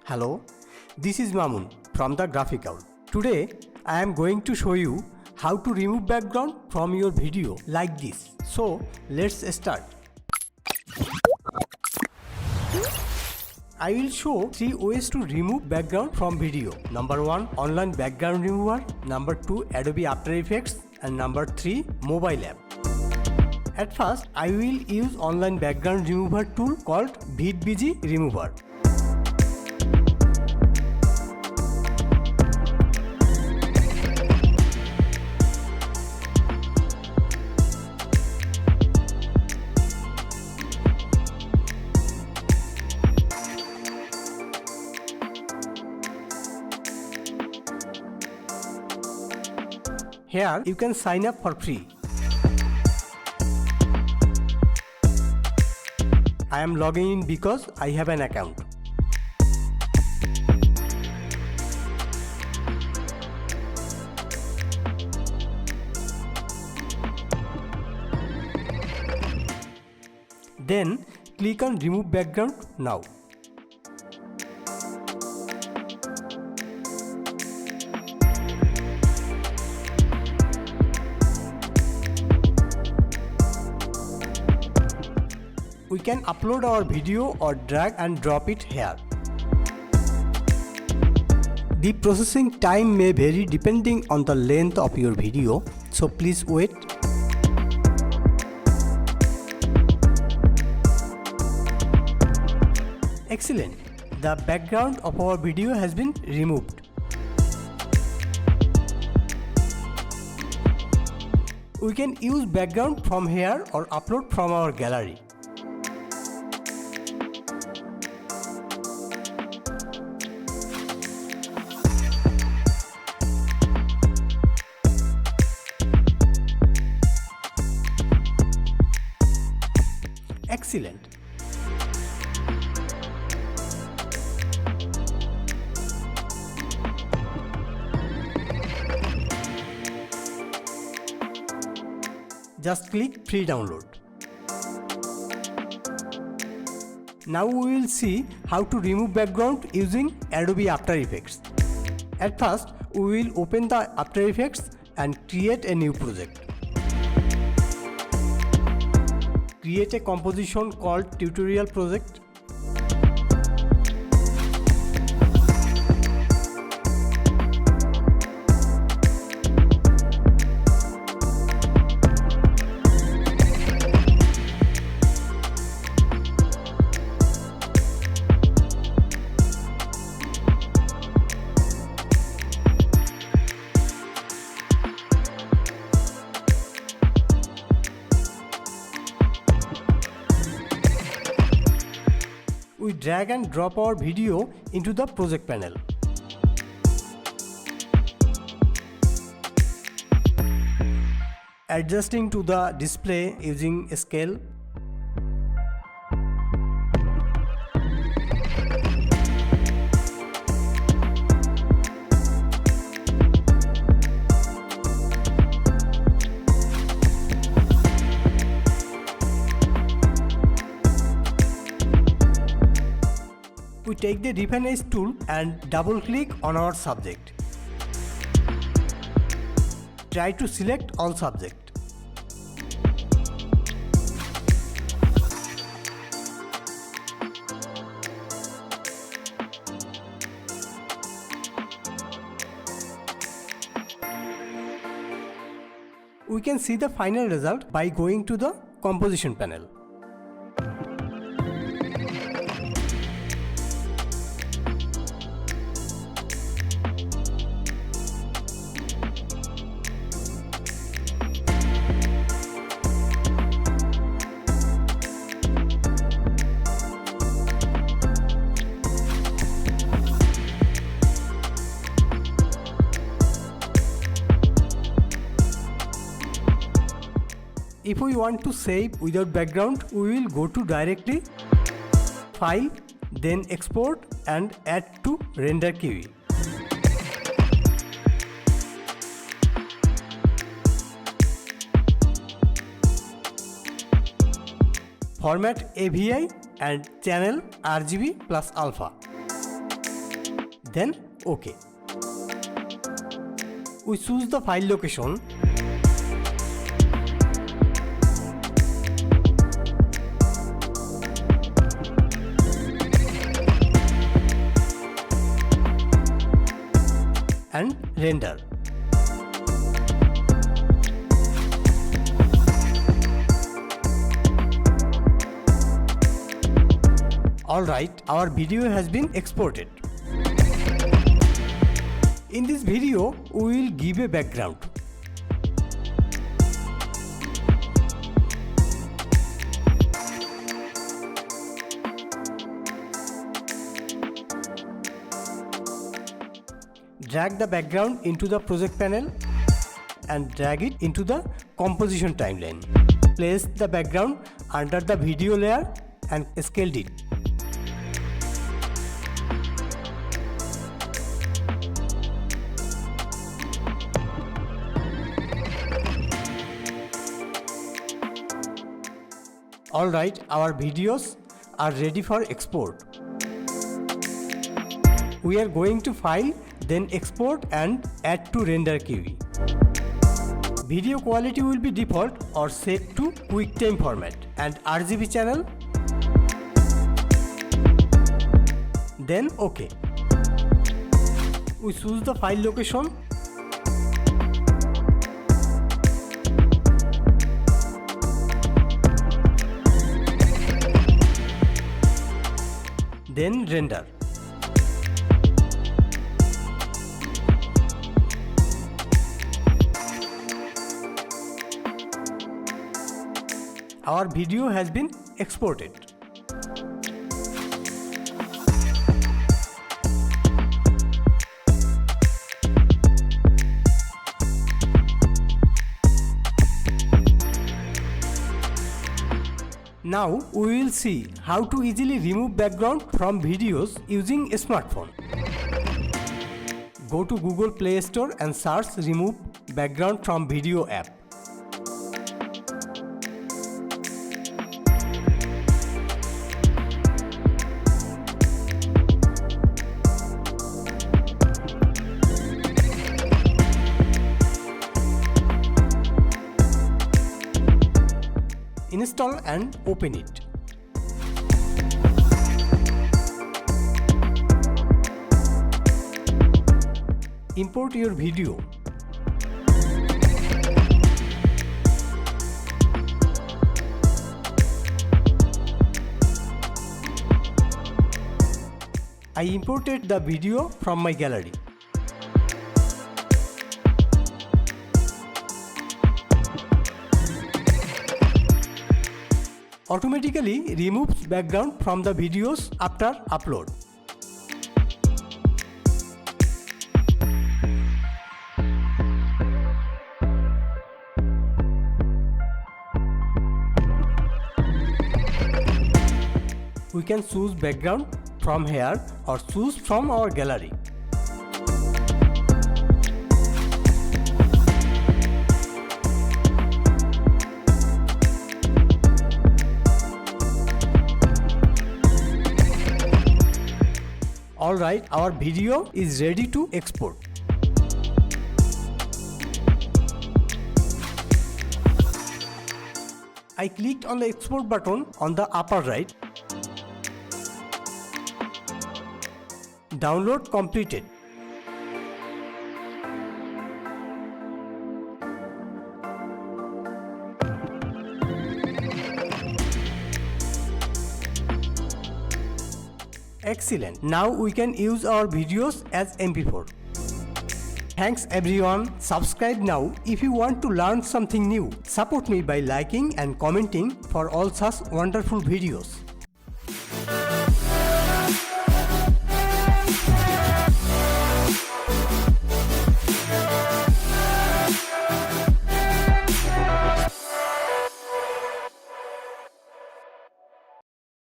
Hello, this is Mamun from the Graphical. Today I am going to show you how to remove background from your video like this. So let's start. I will show 3 ways to remove background from video. Number 1, online background remover. Number 2, Adobe After Effects. And number 3, mobile app. At first, I will use online background remover tool called VidBG Remover. Here you can sign up for free. I am logging in because I have an account. Then click on Remove Background now. We can upload our video or drag and drop it here. The processing time may vary depending on the length of your video, so please wait. Excellent! The background of our video has been removed. We can use background from here or upload from our gallery. Excellent. Just click free download. Now we will see how to remove background using Adobe After Effects. At first, we will open the After Effects and create a new project. Create a composition called tutorial project. We drag and drop our video into the project panel. Adjusting to the display using scale. We take the Refine Edge tool and double click on our subject. Try to select all subject. We can see the final result by going to the composition panel. If we want to save without background, we will go to directly File, then Export and add to render queue. Format AVI and channel RGB plus alpha. then OK. We choose the file location and render. Alright, our video has been exported. In this video, we will give a background. Drag the background into the project panel and drag it into the composition timeline. Place the background under the video layer and scale it. Alright, our videos are ready for export. We are going to File, then Export and Add to Render queue. Video quality will be default or set to QuickTime format and RGB channel. Then OK. We choose the file location. Then render. Our video has been exported. Now we will see how to easily remove background from videos using a smartphone. Go to Google Play Store and search Remove Background from Video app. Install and open it. Import your video. I imported the video from my gallery. Automatically removes background from the videos after upload. We can choose background from here or choose from our gallery. Alright, our video is ready to export. I clicked on the export button on the upper right. Download completed. Excellent. Now we can use our videos as MP4. Thanks everyone. Subscribe now if you want to learn something new. Support me by liking and commenting for all such wonderful videos.